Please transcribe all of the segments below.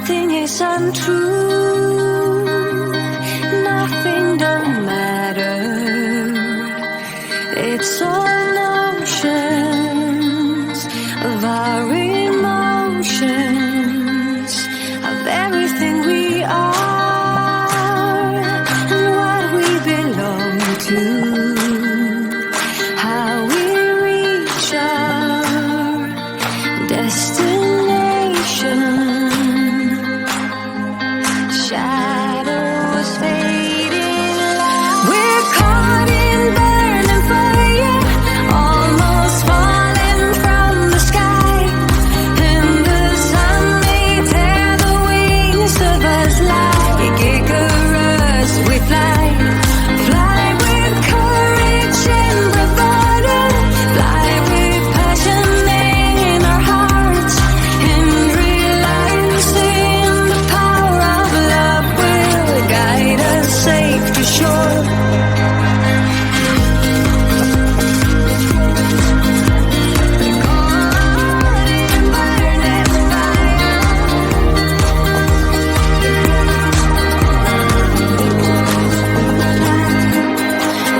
nothing is untrue, nothing don't matter. It's all notions of our emotions, of everything we are and what we belong to, how we reach our destination. Shadows fading light. We're caught in burning fire, almost falling from the sky, and the sun may tear the wings of us like Icarus. We fly, fly with courage and bravado, fly with passion in our hearts, and realizing the power of love will guide us safe to shore.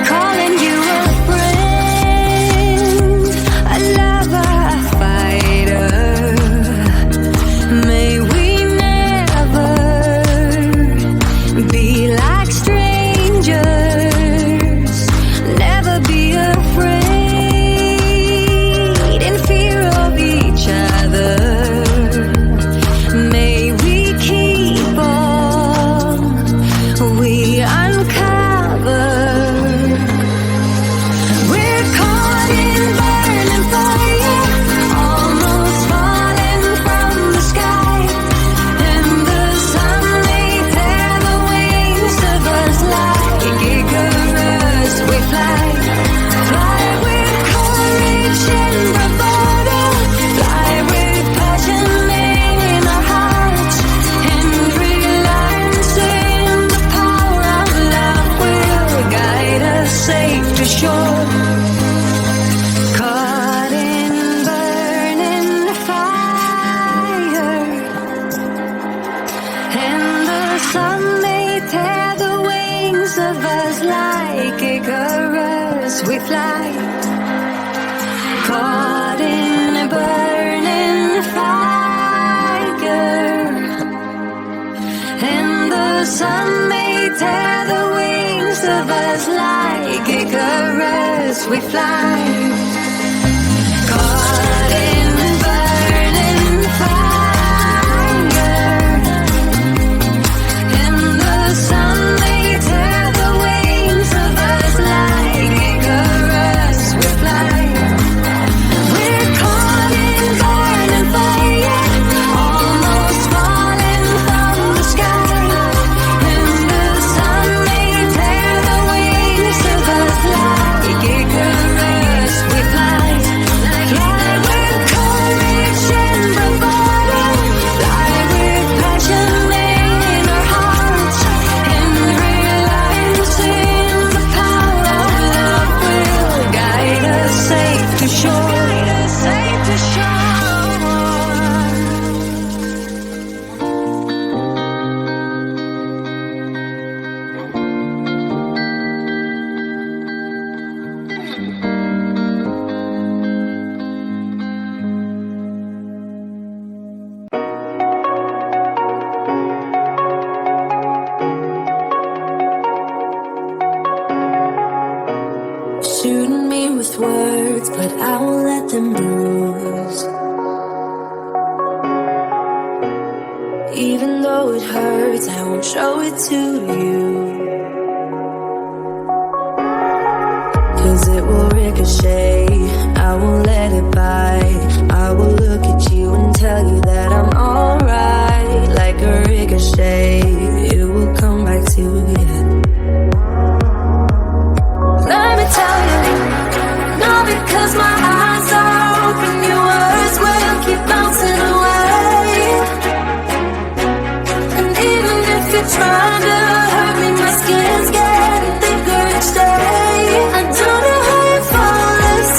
Calling you a friend, a lover, a fighter. May we never be like strangers, never be afraid in fear of each other. May we keep all we uncover. We're caught in burning fire, almost falling from the sky, and the sun may tear the wings of us like Icarus. We fly, fly with courage and bravado, fly with passion in our hearts, and realizing the power of love will guide us safe to shore. Caught in burning fire, and the sun may tear the wings of us like Icarus. We fly, caught in a burning fire, and the sun may tear the wings of us like Icarus. We fly, caught in burning fire, and the sun may tear the wings of us like Icarus. We fly. We're caught in burning fire, almost falling from the sky, and the sun may tear the wings of us like Icarus. We fly, fly with courage and bravado, fly with passion in our hearts, and realizing the power of love will guide us safe to shore. Safe to shore. Shooting me with words, but I won't let them bruise. Even though it hurts, I won't show it to you, 'cause it will ricochet. I won't let it bite. I will look at you and tell you that I'm alright. Like a ricochet, it will come back to you. Let me tell you, not because my eyes are open, your words will keep bouncing away. And even if you're trying to hurt me, my skin's getting thicker each day. I don't know how you fall asleep.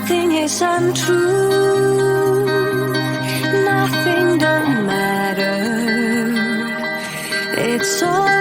nothing is untrue, nothing don't matter. It's all